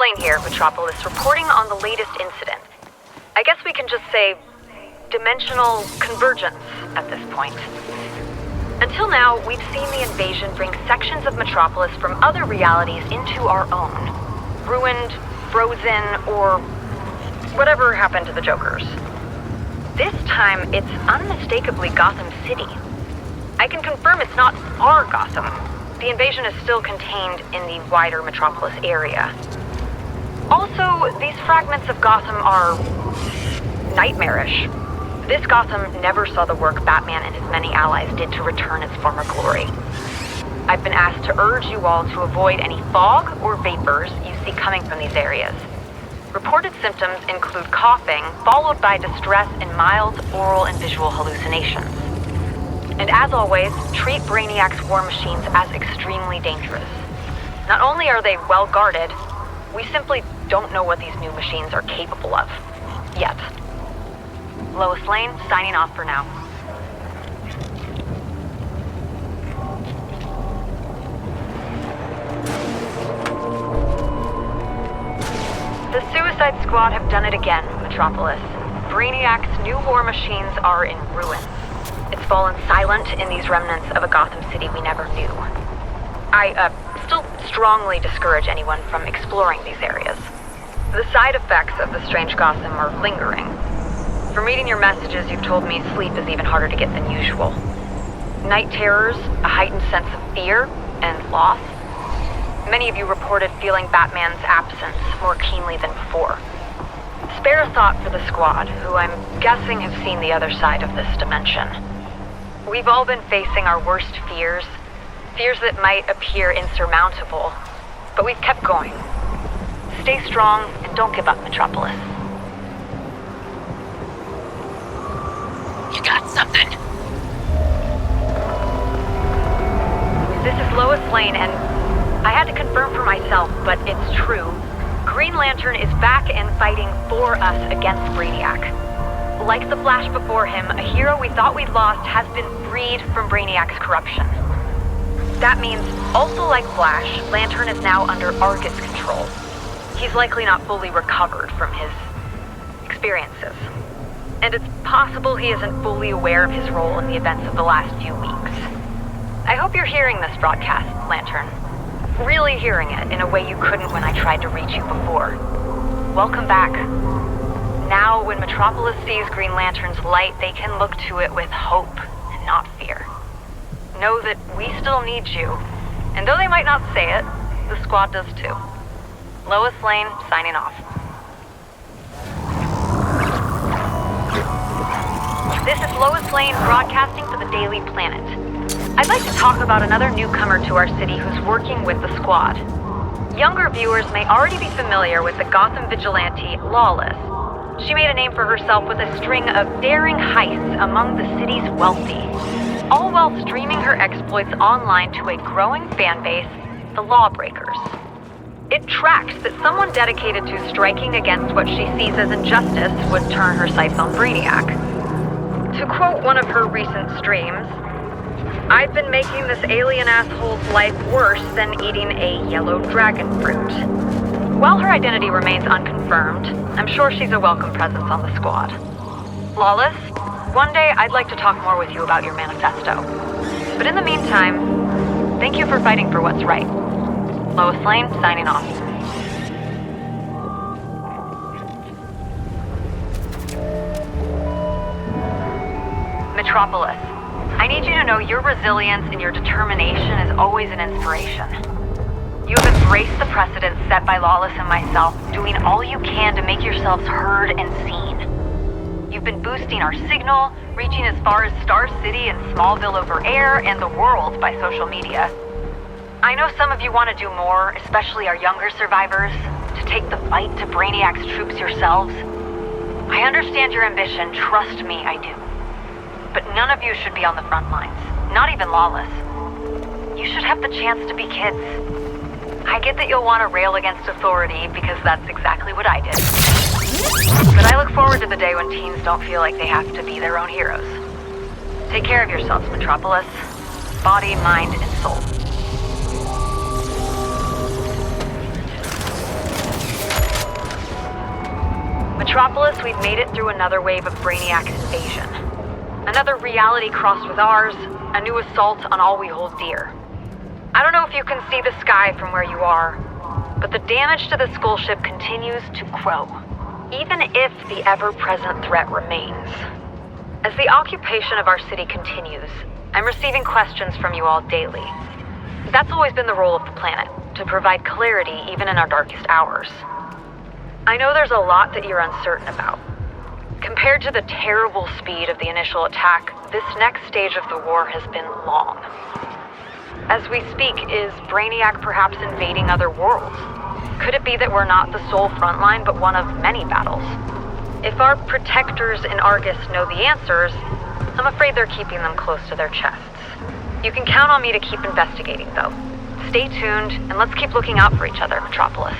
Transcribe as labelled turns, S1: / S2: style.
S1: Lane here, Metropolis, reporting on the latest incident. I guess we can just say dimensional convergence at this point. Until now, we've seen the invasion bring sections of Metropolis from other realities into our own. Ruined, frozen, or whatever happened to the Jokers. This time, it's unmistakably Gotham City. I can confirm it's not our Gotham. The invasion is still contained in the wider Metropolis area. Also, these fragments of Gotham are nightmarish. This Gotham never saw the work Batman and his many allies did to return its former glory. I've been asked to urge you all to avoid any fog or vapors you see coming from these areas. Reported symptoms include coughing, followed by distress and mild oral and visual hallucinations. And as always, treat Brainiac's war machines as extremely dangerous. Not only are they well guarded, we simply don't know what these new machines are capable of. Yet. Lois Lane, signing off for now. The Suicide Squad have done it again, Metropolis. Brainiac's new war machines are in ruins. It's fallen silent in these remnants of a Gotham City we never knew. I still strongly discourage anyone from exploring these areas. The side effects of the strange Gotham are lingering. From reading your messages, you've told me sleep is even harder to get than usual. Night terrors, a heightened sense of fear, and loss. Many of you reported feeling Batman's absence more keenly than before. Spare a thought for the squad, who I'm guessing have seen the other side of this dimension. We've all been facing our worst fears, fears that might appear insurmountable, but we've kept going. Stay strong and don't give up, Metropolis.
S2: You got something?
S1: This is Lois Lane, and I had to confirm for myself, but it's true. Green Lantern is back and fighting for us against Brainiac. Like the Flash before him, a hero we thought we'd lost has been freed from Brainiac's corruption. That means, also like Flash, Lantern is now under Argus control. He's likely not fully recovered from his experiences. And it's possible he isn't fully aware of his role in the events of the last few weeks. I hope you're hearing this broadcast, Lantern. Really hearing it in a way you couldn't when I tried to reach you before. Welcome back. Now, when Metropolis sees Green Lantern's light, they can look to it with hope and not fear. Know that we still need you. And though they might not say it, the squad does too. Lois Lane, signing off. This is Lois Lane broadcasting for the Daily Planet. I'd like to talk about another newcomer to our city who's working with the squad. Younger viewers may already be familiar with the Gotham vigilante, Lawless. She made a name for herself with a string of daring heists among the city's wealthy, all while streaming her exploits online to a growing fan base, the Lawbreakers. It tracks that someone dedicated to striking against what she sees as injustice would turn her sights on Brainiac. To quote one of her recent streams, "I've been making this alien asshole's life worse than eating a yellow dragon fruit." While her identity remains unconfirmed, I'm sure she's a welcome presence on the squad. Lawless, one day I'd like to talk more with you about your manifesto. But in the meantime, thank you for fighting for what's right. Lois Lane, signing off. Metropolis, I need you to know your resilience and your determination is always an inspiration. You have embraced the precedent set by Lawless and myself, doing all you can to make yourselves heard and seen. You've been boosting our signal, reaching as far as Star City and Smallville over air, and the world by social media. I know some of you want to do more, especially our younger survivors, to take the fight to Brainiac's troops yourselves. I understand your ambition, trust me, I do. But none of you should be on the front lines, not even Lawless. You should have the chance to be kids. I get that you'll want to rail against authority because that's exactly what I did. But I look forward to the day when teens don't feel like they have to be their own heroes. Take care of yourselves, Metropolis. Body, mind, and soul. guess we've made it through another wave of Brainiac invasion. Another reality crossed with ours, a new assault on all we hold dear. I don't know if you can see the sky from where you are, but the damage to the Skull ship continues to grow, even if the ever-present threat remains. As the occupation of our city continues, I'm receiving questions from you all daily. That's always been the role of the planet, to provide clarity even in our darkest hours. I know there's a lot that you're uncertain about. Compared to the terrible speed of the initial attack, this next stage of the war has been long. As we speak, is Brainiac perhaps invading other worlds? Could it be that we're not the sole frontline, but one of many battles? If our protectors in Argus know the answers, I'm afraid they're keeping them close to their chests. You can count on me to keep investigating, though. Stay tuned, and let's keep looking out for each other, Metropolis.